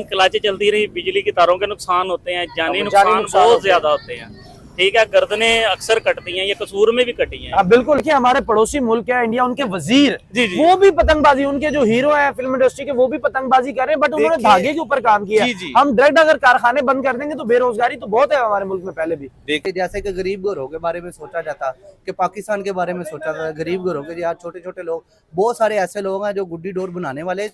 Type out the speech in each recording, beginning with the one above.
क्लाचे चलती रही, बिजली की तारों के नुकसान होते हैं, जानी नुकसान बहुत ज्यादा होते हैं। ठीक है, गर्दनें अक्सर कटती हैं, ये कसूर में भी कटी हैं। बिल्कुल। कि हमारे पड़ोसी मुल्क है इंडिया, उनके वजीर जी जी वो भी पतंगबाजी, उनके जो हीरो हैं फिल्म इंडस्ट्री के, वो भी पतंगबाजी कर रहे हैं, बट उन्होंने धागे के ऊपर काम किया। जी जी। हम डायरेक्ट अगर कारखाने बंद कर देंगे तो बेरोजगारी तो बहुत है हमारे मुल्क में पहले भी। देखिए, जैसे कि गरीब घरों के बारे में सोचा जाता, कि पाकिस्तान के बारे में सोचा जाता, गरीब घरों के यार छोटे छोटे लोग, बहुत सारे ऐसे लोग हैं जो गुड्डी डोर बनाने वाले,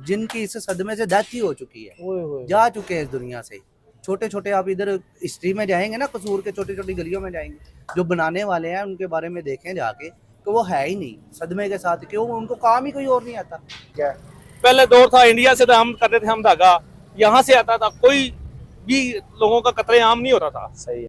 जिनकी इस सदमे से डेथ ही हो चुकी है, जा चुके हैं इस दुनिया से। छोटे छोटे, आप इधर हिस्ट्री में जाएंगे ना, कसूर के छोटी छोटी गलियों में जाएंगे, जो बनाने वाले हैं उनके बारे में देखें जाके, तो वो है ही नहीं सदमे के साथ। क्यों? उनको काम ही कोई और नहीं आता। क्या पहले दौर था, इंडिया से तो हम करते थे, हम धागा यहाँ से आता था, कोई भी लोगों का कतरे आम नहीं होता था। सही है।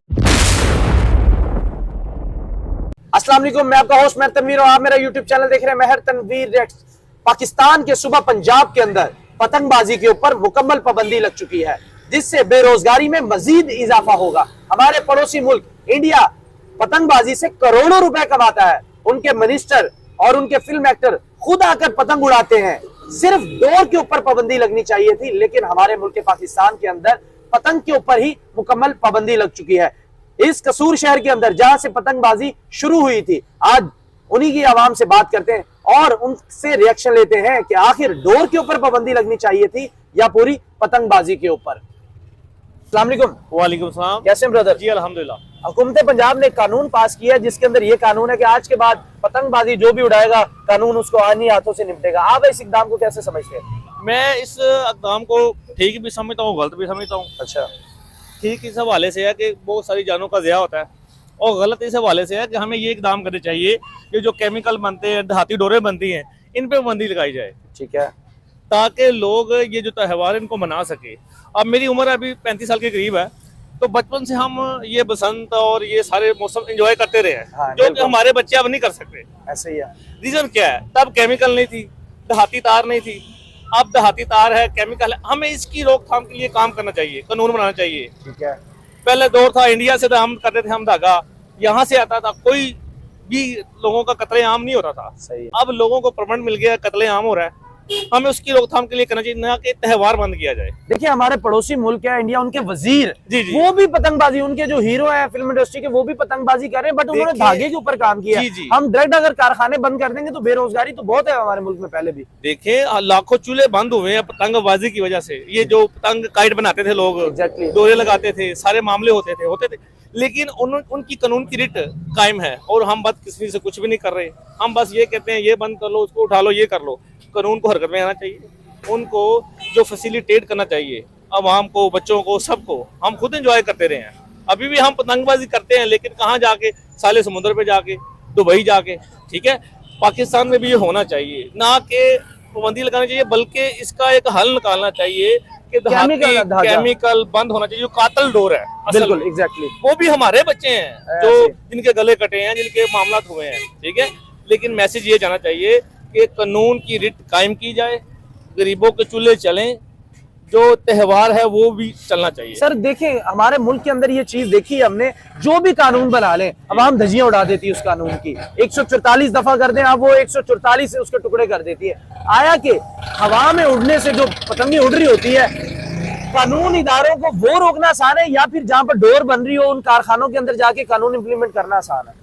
अस्सलाम वालेकुम, मैं आपका होस्ट मैं तनवीर और आप मेरा यूट्यूब चैनल देख रहे हैं महर तनवीर रिएक्ट्स। पाकिस्तान के सूबा पंजाब के अंदर पतंगबाजी के ऊपर मुकम्मल पाबंदी लग चुकी है, जिससे बेरोजगारी में मजीद इजाफा होगा। हमारे पड़ोसी मुल्क इंडिया पतंगबाजी से करोड़ों रुपए कमाता है। उनके मिनिस्टर और उनके फिल्म एक्टर खुद आकर पतंग उड़ाते हैं। सिर्फ डोर के ऊपर पाबंदी लगनी चाहिए थी, लेकिन हमारे मुल्क पाकिस्तान के अंदर पतंग के ऊपर ही मुकम्मल पाबंदी लग चुकी है। इस कसूर शहर के अंदर जहां से पतंगबाजी शुरू हुई थी, आज उन्हीं की आवाम से बात करते हैं और उनसे रिएक्शन लेते हैं कि आखिर डोर के ऊपर पाबंदी लगनी चाहिए थी या पूरी पतंगबाजी के ऊपर। अस्सलाम वालेकुम। वालेकुम सलाम। कैसे हैं ब्रदर? जी अल्हम्दुलिल्लाह। हुकूमत पंजाब ने कानून पास किया है, जिसके अंदर ये कानून है कि आज के बाद पतंगबाजी जो भी उड़ाएगा कानून उसको आनी हाथों से निपटेगा। आप इस इकदाम को कैसे समझते हैं? मैं इस इक़दाम को ठीक भी समझता हूँ, गलत भी समझता हूँ। अच्छा। ठीक इस हवाले से है कि बहुत सारी जानों का ज़िया होता है, और गलत इस हवाले से है कि हमें ये इकदाम करने चाहिए कि जो केमिकल बनते हैं, देहाती डोरें बनती हैं, इन पे पाबंदी लगाई जाए, ठीक है, ताकि लोग ये जो त्यौहार इनको मना सके। अब मेरी उम्र अभी 35 साल के करीब है, तो बचपन से हम ये बसंत और ये सारे मौसम एंजॉय करते रहे हैं, हाँ, जो कि हमारे बच्चे अब नहीं कर सकते। ऐसे ही है। रीजन क्या है? तब केमिकल नहीं थी, देहाती तार नहीं थी, अब देहाती तार है, केमिकल है। हमें इसकी रोकथाम के लिए काम करना चाहिए, कानून बनाना चाहिए। ठीक है। पहले दौर था, इंडिया से तो हम करते थे, हम धागा यहाँ से आता था, कोई भी लोगों का कतले आम नहीं होता था। सही है। अब लोगों को परमानेंट मिल गया, कतले आम हो रहा है। हमें उसकी रोकथाम के लिए करना चाहिए, ना कि त्यौहार बंद किया जाए। देखिए, हमारे पड़ोसी मुल्क है इंडिया, उनके वजीर जी जी। वो भी पतंगबाजी, उनके जो हीरो हैं फिल्म इंडस्ट्री के, वो भी पतंगबाजी कर रहे हैं, बट उन्होंने धागे के ऊपर काम किया। जी जी। हम डायरेक्ट अगर कारखाने बंद कर देंगे तो बेरोजगारी तो बहुत है हमारे मुल्क में पहले भी। देखें, लाखों चूल्हे बंद हुए हैं पतंगबाजी की वजह से। ये जो पतंग काइट बनाते थे लोग, Exactly। डोरे लगाते थे, सारे मामले होते थे, लेकिन उनकी कानून की रिट कायम है, और हम बदकिस्मती से कुछ भी नहीं कर रहे। हम बस ये कहते हैं ये बंद कर लो, उसको उठा लो, ये कर लो। कानून को हरकत में आना चाहिए, उनको जो फैसिलिटेट करना चाहिए अवाम को, बच्चों को, सबको। हम खुद एंजॉय करते रहे हैं, अभी भी हम पतंगबाजी करते हैं, लेकिन कहाँ जाके? साले समुद्र पे जाके, दुबई जाके। ठीक है, पाकिस्तान में भी ये होना चाहिए, ना कि पाबंदी लगानी चाहिए, बल्कि इसका एक हल निकालना चाहिए कि केमिकल बंद होना चाहिए। जो कातल डोर है, बिल्कुल एग्जैक्टली, वो भी हमारे बच्चे हैं जो जिनके गले कटे हैं, जिनके मामला हुए हैं। ठीक है, लेकिन मैसेज ये जाना चाहिए कि कानून की रिट कायम की जाए, गरीबों के चूल्हे चलें, जो त्यौहार है वो भी चलना चाहिए। सर देखें, हमारे मुल्क के अंदर ये चीज देखी है हमने, जो भी कानून बना लें अवाम धज्जियां उड़ा देती है उस कानून की। 144 दफा कर दें आप, वो 144 से उसके टुकड़े कर देती है। आया कि हवा में उड़ने से जो पतंगे उड़ रही होती है, कानून इदारों को वो रोकना आसान है, या फिर जहां पर डोर बन रही हो उन कारखानों के अंदर जाके कानून इम्प्लीमेंट करना आसान है?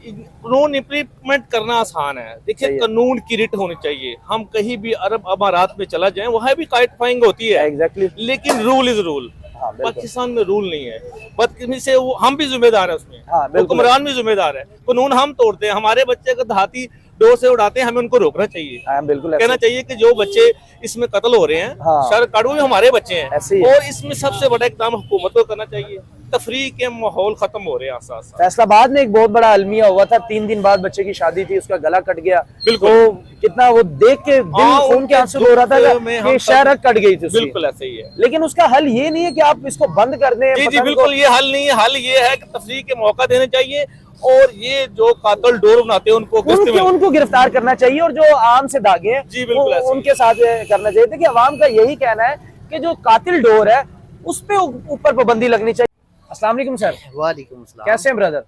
कानून इम्प्लीमेंट करना आसान है। देखिए, कानून की रिट होनी चाहिए। हम कहीं भी अरब अमारात में चला जाएं, वहां भी काइट फाइंग होती है। एग्जैक्टली। लेकिन रूल इज रूल। पाकिस्तान में रूल नहीं है, बदकिस्मती से हम भी जिम्मेदार है उसमें, हुक्मरान भी जिम्मेदार है। कानून हम तोड़ते हैं, हमारे बच्चे को देहाती डोर से उड़ाते हैं, हमें उनको रोकना चाहिए। बिल्कुल कहना चाहिए कि जो बच्चे इसमें कत्ल हो रहे हैं, सर काटो, हमारे बच्चे हैं। और इसमें सबसे बड़ा इक़दाम हुकूमत को करना चाहिए। तफरीक के माहौल खत्म हो रहे हैं। फैसलाबाद में एक बहुत बड़ा अलमिया हुआ था, 3 दिन बाद बच्चे की शादी थी, उसका गला कट गया। बिल्कुल। तो कितना वो देख के दिल खून के आंसू रो रहा था कि शहर कट गई थी। बिल्कुल ऐसे ही है। लेकिन उसका हल ये नहीं है कि आप इसको बंद कर दें। जी जी, बिल्कुल ये हल नहीं है। हल ये है कि तफरीक के मौका देने चाहिए, और ये जो कातल डोर बनाते हैं उनको गिरफ्तार करना चाहिए, और जो आम से धागे हैं जी बिल्कुल उनके साथ करना चाहिए। देखिए, अवाम का यही कहना है कि जो कातिल डोर है उस पे ऊपर पाबंदी लगनी चाहिए। अस्सलाम वालेकुम सर। वालेकुम सलाम। कैसे हैं ब्रदर?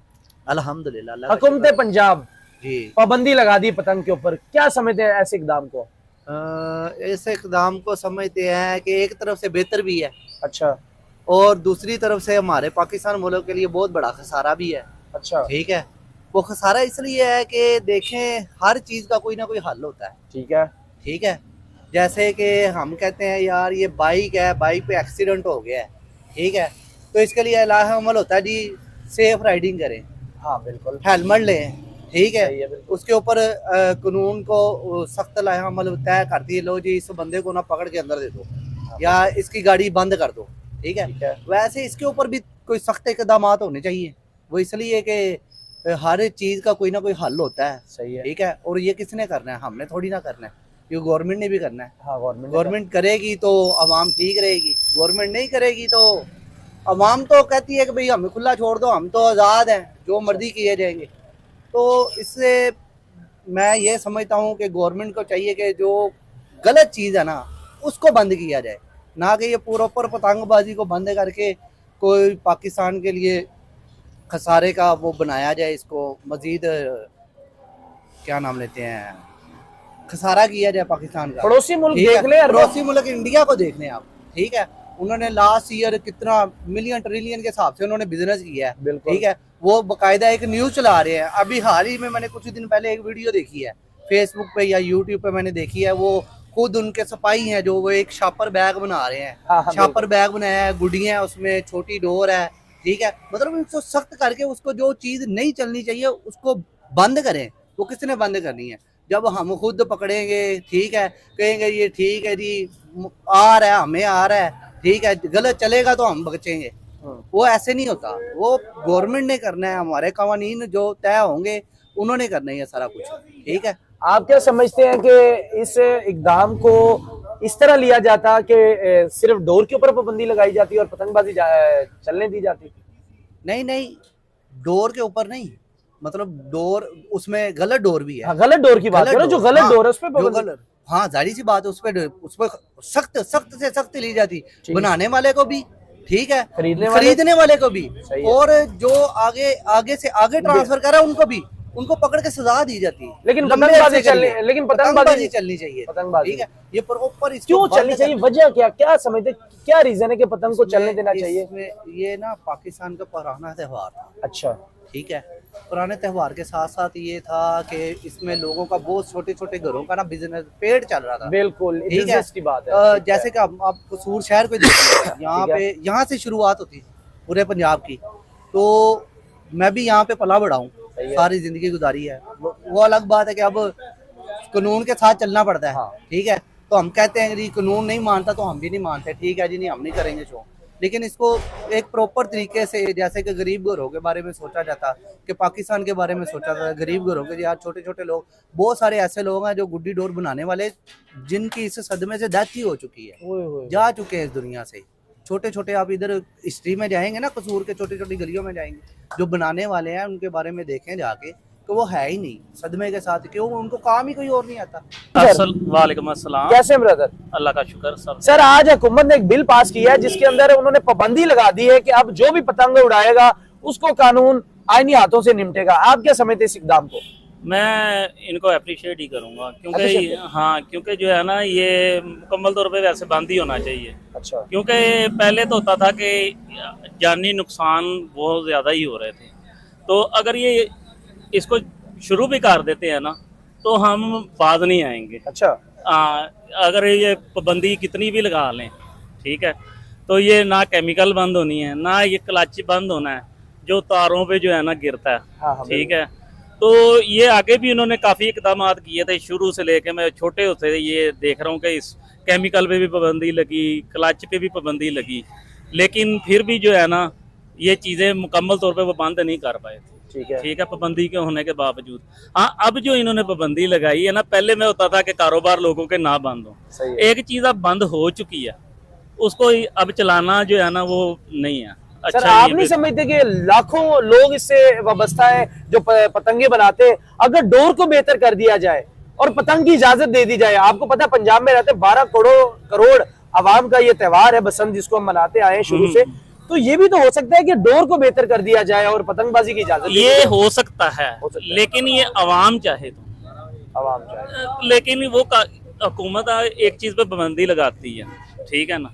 अल्हम्दुलिल्लाह। हुकूमत पंजाब जी पाबंदी लगा दी पतंग के ऊपर, क्या समझते हैं ऐसे इकदाम को? इस इकदाम को समझते हैं कि एक तरफ से बेहतर भी है अच्छा और दूसरी तरफ से हमारे पाकिस्तान मुल्क के लिए बहुत बड़ा खसारा भी है। अच्छा ठीक है, वो खसारा इसलिए है कि देखें हर चीज़ का कोई ना कोई हल होता है। ठीक है। ठीक है, जैसे कि हम कहते हैं यार ये बाइक है, बाइक पे एक्सीडेंट हो गया है, ठीक है, तो इसके लिए लाहा अमल होता है जी सेफ राइडिंग करें, हाँ बिल्कुल, हेलमेट लें, ठीक सही है, है, बिल्कुल। उसके ऊपर कानून को सख्त लाहा अमल तय करती है, लो जी इस बंदे को ना पकड़ के अंदर दे दो या इसकी गाड़ी बंद कर दो। ठीक है, ठीक है। वैसे इसके ऊपर भी कोई सख्त इकदाम होने चाहिए, वो इसलिए कि हर चीज़ का कोई ना कोई हल होता है। सही है। ठीक है, और ये किसने करना है? हमने थोड़ी ना करना है, ये गवर्नमेंट ने भी करना है। हाँ गवर्नमेंट करेगी तो आवाम ठीक रहेगी, गवर्नमेंट नहीं करेगी तो आवाम तो कहती है कि भाई हमें खुला छोड़ दो, हम तो आज़ाद हैं, जो मर्जी किए जाएंगे। तो इससे मैं ये समझता हूँ कि गवर्नमेंट को चाहिए कि जो गलत चीज़ है ना उसको बंद किया जाए, ना कि ये प्रॉपर पतंगबाजी को बंद करके कोई पाकिस्तान के लिए खसारे का वो बनाया जाए, इसको मजीद क्या नाम लेते हैं खसारा किया जाए पाकिस्तान का। पड़ोसी मुल्क ठीक है, देख ले यार, पड़ोसी मुल्क इंडिया को देख लें आप। ठीक है, उन्होंने लास्ट ईयर कितना मिलियन ट्रिलियन के हिसाब से उन्होंने बिजनेस किया है। बिल्कुल। ठीक है, वो बाकायदा एक न्यूज चला रहे हैं। अभी हाल ही में मैंने कुछ दिन पहले एक वीडियो देखी है फेसबुक पे या यूट्यूब पे, मैंने देखी है, वो खुद उनके सिपाही हैं जो वो एक शापर बैग बना रहे हैं। हाँ, शापर बैग बनाया है, गुडियां हैं उसमें, छोटी डोर है। ठीक है, मतलब उसको सख्त करके उसको जो चीज नहीं चलनी चाहिए उसको बंद करें। वो किसने बंद करनी है? जब हम खुद पकड़ेंगे, ठीक है, कहेंगे ये ठीक है जी आ रहा है, हमें आ रहा है, ठीक है, गलत चलेगा तो हम बचेंगे, वो ऐसे नहीं होता। वो गवर्नमेंट ने करना है, हमारे कवानीन जो तय होंगे उन्होंने करना है सारा कुछ। ठीक है, आप क्या समझते हैं कि इस इकदाम को इस तरह लिया जाता कि सिर्फ डोर के ऊपर पाबंदी लगाई जाती और पतंगबाजी चलने दी जाती? नहीं नहीं, डोर के ऊपर नहीं, मतलब डोर उसमें गलत डोर भी है। हाँ, गलत डोर की बात करो, जो गलत हाँ, डोर है उस पे जो पाबंदी। गलत, हाँ जाहिर सी बात है, उस पर सख्त सख्त से सख्त ली जाती, बनाने वाले को भी, ठीक है, खरीदने वाले को भी, और जो आगे से आगे ट्रांसफर करा उनको भी, उनको पकड़ के सजा दी जाती है। लेकिन पतंगबाजी चलनी चाहिए। पतंगबाजी ठीक है, ये प्रॉपर क्यों चलनी चाहिए? वजह क्या समझते, क्या रीजन है कि पतंग को चलने देना चाहिए? ये ना पाकिस्तान का पुराना त्योहार था। अच्छा, ठीक है, पुराने त्योहार के साथ साथ ये था कि इसमें लोगों का बहुत छोटे छोटे घरों का ना बिजनेस पेट चल रहा था। बिल्कुल, ठीक है, की बात है। जैसे कि आप कसूर शहर को देखिए, यहाँ से शुरुआत होती पूरे पंजाब की, तो मैं भी यहाँ पे पला बढ़ा हूँ, सारी जिंदगी गुजारी है। वो अलग बात है कि अब कानून के साथ चलना पड़ता है। ठीक है, तो हम कहते हैं जी कानून नहीं मानता तो हम भी नहीं मानते, ठीक है जी, नहीं हम नहीं करेंगे शो, लेकिन इसको एक प्रॉपर तरीके से, जैसे कि गरीब घरों के बारे में सोचा जाता, कि पाकिस्तान के बारे में सोचा जाता, गरीब घरों के यार छोटे छोटे लोग, बहुत सारे ऐसे लोग हैं जो गुड्डी डोर बनाने वाले, जिनकी इस सदमे से डेथ ही हो चुकी है, जा चुके हैं इस दुनिया से। छोटे छोटे आप इधर हिस्ट्री में जाएंगे ना, कसूर के छोटी छोटी गलियों में जाएंगे, जो बनाने वाले हैं उनके बारे में देखें जाके, तो वो है ही नहीं सदमे के साथ, क्यों? उनको काम ही कोई और नहीं आता। वालेकुम अस्सलाम। कैसे ब्रदर? अल्लाह का शुक्र सब। सर, आज हुकूमत ने एक बिल पास किया है जिसके अंदर उन्होंने पाबंदी लगा दी है कि अब जो भी पतंग उड़ाएगा उसको कानून आईनी हाथों से निपटेगा। आप क्या समझते हैं इस इक़दाम को? मैं इनको अप्रिशिएट ही करूंगा, क्योंकि हाँ, क्योंकि जो है ना ये मुकम्मल तौर पे वैसे बंद ही होना चाहिए। अच्छा, क्योंकि पहले तो होता था कि जानी नुकसान बहुत ज़्यादा ही हो रहे थे, तो अगर ये इसको शुरू भी कर देते हैं ना तो हम बाद नहीं आएंगे। अच्छा, अगर ये पाबंदी कितनी भी लगा लें, ठीक है, तो ये ना केमिकल बंद होनी है, ना ये क्लच बंद होना है जो तारों पे जो है ना गिरता है। हाँ, ठीक है, तो ये आगे भी उन्होंने काफ़ी इकदाम किए थे, शुरू से लेके मैं छोटे होते ये देख रहा हूँ कि इस केमिकल पे भी पाबंदी लगी, क्लच पे भी पाबंदी लगी, लेकिन फिर भी जो है ना ये चीज़ें मुकम्मल तौर पे वो बंद नहीं कर पाए थे। ठीक है, पाबंदी के होने के बावजूद। हाँ, अब जो इन्होंने पाबंदी लगाई है ना, पहले में होता था कि कारोबार लोगों के ना बंद हो, एक चीज़ अब बंद हो चुकी है, उसको अब चलाना जो है ना वो नहीं है। अच्छा, सर, आप नहीं समझते कि लाखों लोग इससे वाबस्ता है जो पतंगे बनाते, अगर डोर को बेहतर कर दिया जाए और पतंग की इजाजत दे दी जाए? आपको पता है पंजाब में रहते 12 करोड़ आवाम का ये त्योहार है बसंत, जिसको हम मनाते आए हैं शुरू से, तो ये भी तो हो सकता है कि डोर को बेहतर कर दिया जाए और पतंगबाजी की इजाजत। ये हो सकता है, लेकिन ये अवाम चाहे तो, आवाम चाहे, लेकिन वो हुकूमत एक चीज पे पाबंदी लगाती है, ठीक है ना,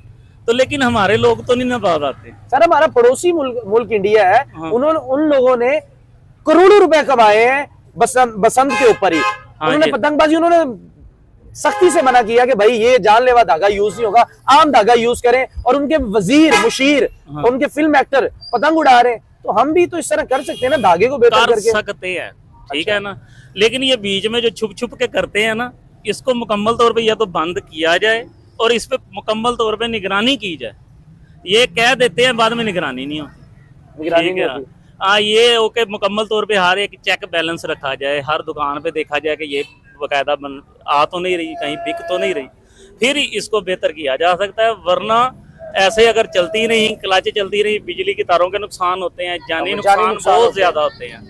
तो लेकिन हमारे लोग तो नहीं ना पाते। सर हमारा पड़ोसी मुल्क इंडिया है, हाँ। उन लोगों ने करोड़ों रुपए कमाए हैं बसंत के ऊपर ही। उन्होंने ये- पतंगबाजी उन्होंने सख्ती से मना किया कि भाई ये जानलेवा धागा यूज नहीं होगा, आम धागा यूज करें, और उनके वजीर मुशीर हाँ। उनके फिल्म एक्टर पतंग उड़ा रहे हैं। तो हम भी तो इस तरह कर सकते हैं ना, धागे को बेहतर कर करके। सकते हैं, ठीक है ना, लेकिन ये बीच में जो छुप छुप के करते हैं ना, इसको मुकम्मल तौर पे या तो बंद किया जाए और इस पे मुकम्मल तौर पे निगरानी की जाए। ये कह देते हैं, बाद में निगरानी नहीं होती। निगरानी ठीक नहीं है, होती। हाँ, ये ओके, मुकम्मल तौर पे हर एक चेक बैलेंस रखा जाए, हर दुकान पे देखा जाए कि ये बकायदा आ तो नहीं रही, कहीं बिक तो नहीं रही, फिर इसको बेहतर किया जा सकता है। वरना ऐसे अगर चलती रही, क्लच चलती रही, बिजली की तारों के नुकसान होते हैं, जानी नुकसान बहुत होते हैं। ज्यादा होते हैं,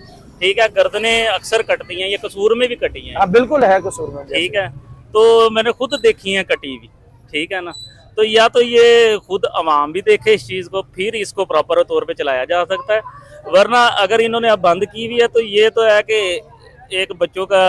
ठीक है, गर्दनें अक्सर कटती हैं, ये कसूर में भी कटी हैं, हाँ बिल्कुल है कसूर में। ठीक है, तो मैंने खुद देखी है कटी हुई, ठीक है ना, तो या तो ये खुद अवाम भी देखे इस चीज को, फिर इसको प्रॉपर तौर पे चलाया जा सकता है। वरना अगर इन्होंने अब बंद की हुई है तो ये तो है कि एक बच्चों का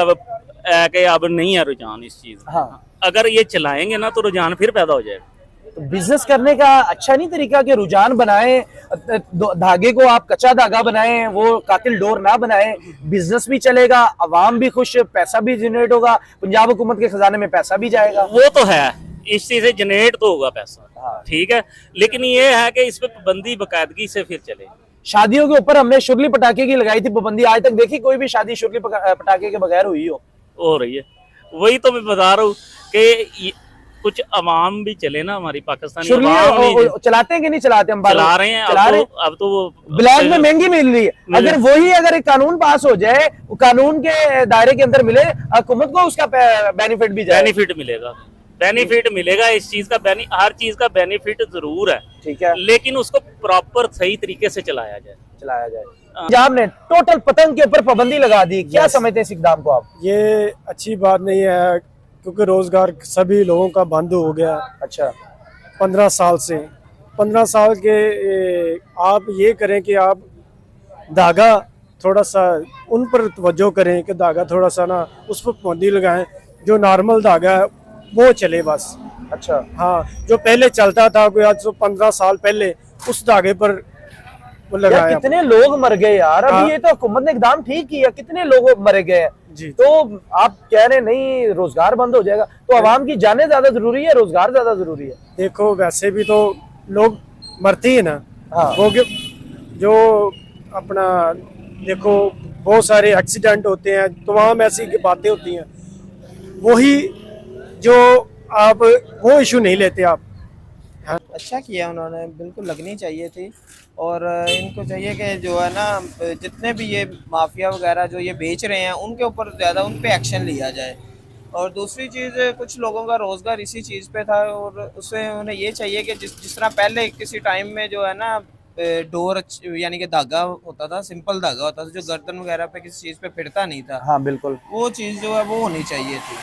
है कि अब नहीं है रुझान इस चीज में। हाँ। अगर ये चलाएंगे ना तो रुझान फिर पैदा हो जाएगा। तो बिजनेस करने का अच्छा नहीं तरीका कि रुझान बनाए, धागे को आप कच्चा धागा बनाएं, वो कातिल डोर ना बनाएं, बिजनेस भी चलेगा, अवाम भी खुश, पैसा भी जनरेट होगा, पंजाब हुकूमत के खजाने में पैसा भी जाएगा। वो तो है, इस चीज से जनरेट तो होगा पैसा, हाँ। ठीक है, लेकिन ये है कि इस पे पाबंदी बाकायदगी से फिर चले। शादियों के ऊपर हमने शुरली पटाखे की लगाई थी पाबंदी, आज तक देखी कोई भी शादी शुरली पटाखे के बगैर हुई हो रही है। वही तो मैं बता रहा हूँ कि कुछ अवाम भी चले ना, हमारी पाकिस्तानी अवाम भी शुरली चलाते हैं कि नहीं चलाते? हम चला रहे हैं, चला रहे हैं। अब तो वो ब्लैक में महंगी मिल रही है। अगर वही अगर एक कानून पास हो जाए, वो कानून के दायरे के अंदर मिले, हुकूमत को उसका बेनिफिट भी जाए। बेनिफिट मिलेगा इस चीज का, हर चीज का बेनिफिट जरूर है, ठीक है, लेकिन उसको प्रॉपर सही तरीके से चलाया जाए। चलाया जाए। पंजाब ने टोटल पतंग के ऊपर पाबंदी लगा दी, क्या समझते हैं इस इकदाम को आप? ये अच्छी बात नहीं है, क्योंकि रोजगार सभी लोगों का बंद हो गया। अच्छा, 15 साल से 15 साल के आप ये करें कि आप धागा थोड़ा सा उन पर तवज्जो करें कि धागा थोड़ा सा ना उस पर पाबंदी लगाएं, जो नॉर्मल धागा है वो चले बस। अच्छा, हाँ, जो पहले चलता था कोई आज 15 साल पहले, उस धागे पर वो यार लगाया। कितने लोग मर गए यार, अभी हाँ। ये तो हुकूमत ने इकदाम ठीक किया, कितने लोग मर गए। जी। तो आप कह रहे नहीं रोजगार बंद हो जाएगा, तो आवाम की जाने ज्यादा जरूरी है, रोजगार ज्यादा जरूरी है? देखो वैसे भी तो लोग मरते हैं ना। हाँ। वो जो अपना देखो बहुत सारे एक्सीडेंट होते हैं, तमाम ऐसी बातें होती हैं, वही जो आप वो इशू नहीं लेते आप। अच्छा किया उन्होंने, बिल्कुल लगनी चाहिए थी। और इनको चाहिए कि जो है ना, जितने भी ये माफिया वगैरह जो ये बेच रहे हैं उनके ऊपर ज़्यादा उन पे एक्शन लिया जाए। और दूसरी चीज़, कुछ लोगों का रोज़गार इसी चीज़ पे था, और उससे उन्हें ये चाहिए कि जिस तरह पहले किसी टाइम में जो है ना डोर यानी कि धागा होता था, सिंपल धागा होता था जो गर्दन वगैरह पे किसी चीज़ पे फिरता नहीं था, हाँ बिल्कुल, वो चीज़ जो है वो होनी चाहिए थी।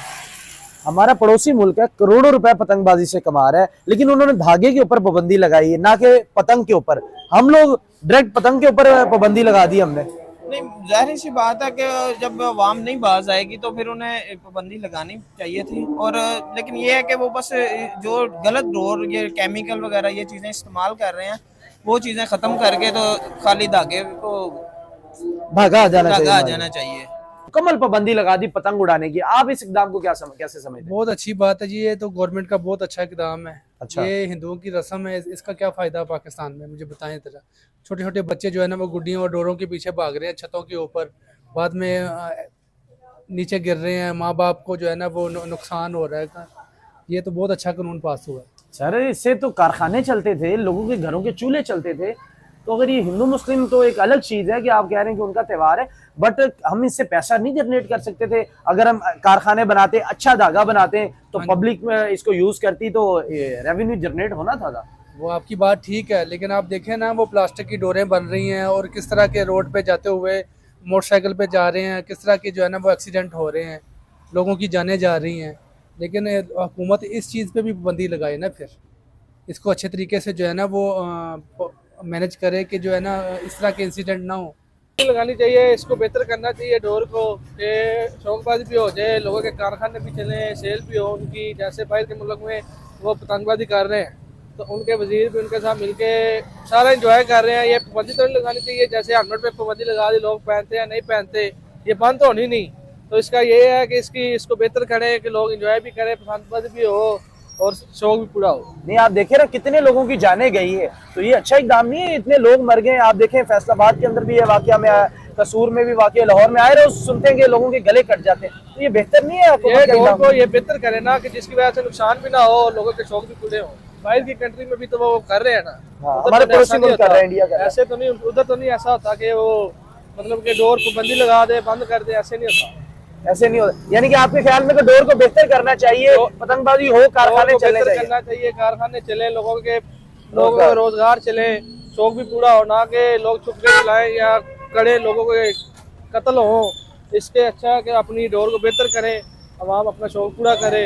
हमारा पड़ोसी मुल्क है, करोड़ों रुपए पतंगबाजी से कमा रहा है, लेकिन उन्होंने धागे के ऊपर पाबंदी लगाई है, ना कि पतंग के ऊपर। हम लोग डायरेक्ट पतंग के ऊपर पाबंदी लगा दी हमने। नहीं, जाहिर सी बात है कि जब अवाम नहीं बाज आएगी तो फिर उन्हें पाबंदी लगानी चाहिए थी। और लेकिन ये है कि वो बस जो गलत डोर, ये केमिकल वगैरह ये चीज़ें इस्तेमाल कर रहे हैं, वो चीज़ें ख़त्म करके तो खाली धागे को भागा आ जाना धागा आ चाहिए। जाना चाहिए। मुकम्मल पाबंदी लगा दी पतंग उड़ाने की, आप इस इकदाम को कैसे समझते हैं? बहुत अच्छी बात है जी, ये तो गवर्नमेंट का बहुत अच्छा इकदाम है। अच्छा। ये हिंदुओं की रस्म है, इसका क्या फायदा पाकिस्तान में, मुझे बताएं जरा। छोटे छोटे बच्चे जो है ना वो गुड्डियों और डोरों के पीछे भाग रहे हैं छतों के ऊपर, बाद में नीचे गिर रहे हैं, माँ बाप को जो है ना वो नुकसान हो रहा है। ये तो बहुत अच्छा कानून पास हुआ है सर। इससे तो कारखाने चलते थे, लोगों के घरों के चूल्हे चलते थे। तो अगर ये हिंदू मुस्लिम तो एक अलग चीज है कि आप कह रहे हैं कि उनका त्योहार है, बट हम इससे पैसा नहीं जनरेट कर सकते थे? अगर हम कारखाने बनाते, अच्छा धागा बनाते तो पब्लिक में इसको यूज करती तो रेवेन्यू जनरेट होना था। वो आपकी बात ठीक है, लेकिन आप देखें ना वो प्लास्टिक की डोरें बन रही हैं और किस तरह के रोड पे जाते हुए मोटरसाइकिल पे जा रहे हैं, किस तरह के जो है ना वो एक्सीडेंट हो रहे हैं, लोगों की जानें जा रही हैं। लेकिन हुकूमत इस चीज़ पे भी पाबंदी लगाए ना, फिर इसको अच्छे तरीके से जो है ना वो मैनेज करे कि जो है ना इस तरह के इंसिडेंट ना हो। लगानी चाहिए, इसको बेहतर करना चाहिए डोर को, कि शौकबाजी भी हो जाए, लोगों के कारखाने भी चले, सेल भी हो उनकी। जैसे बाहर के मुल्क में वो पतंगबाजी कर रहे हैं तो उनके वजीर भी उनके साथ मिलके सारा इंजॉय कर रहे हैं। ये पाबंदी तो नहीं लगानी चाहिए, जैसे हेलमेट पे पाबंदी लगा दी, लोग पहनते हैं नहीं पहनते, ये बंद तो होनी नहीं। तो इसका ये है कि इसको बेहतर करें कि लोग इंजॉय भी करें, पतंगबाजी भी हो और शौक भी पूरा हो। नहीं, आप देखें ना कितने लोगों की जाने गई है, तो ये अच्छा इकदाम नहीं है, इतने लोग मर गए। आप देखें फैसलाबाद के अंदर भी ये वाकया में आया, कसूर में भी वाकया, लाहौर में आए रोज सुनते हैं कि लोगों के गले कट जाते हैं, तो ये बेहतर नहीं है ये डोर को ये बेहतर करे ना कि जिसकी वजह से नुकसान भी ना हो और लोगों के शौक भी पूरे हो। बाहर की कंट्री में भी तो वो कर रहे हैं ना, उधर हमारे तो पड़ोसी ऐसा नहीं मुल्क कर होता। रहे हैं, इंडिया कर रहा है। ऐसे तो नहीं, उधर तो नहीं ऐसा होता कि वो मतलब कि डोर पाबंदी लगा दे, बंद कर दे, ऐसे नहीं होता। ऐसे नहीं होता, यानी कि आपके ख्याल में तो डोर को बेहतर करना चाहिए, पतंगबाजी हो, कारखाने लोगों को चलने बेहतर चाहिए। करना चाहिए, कारखाने चले, लोगों का रोजगार चले, शौक भी पूरा हो, ना कि लोग छुप के चलाएं या कड़े लोगों के कत्ल हो। इसके अच्छा है कि अपनी डोर को बेहतर करें, अवाम अपना शौक पूरा करे।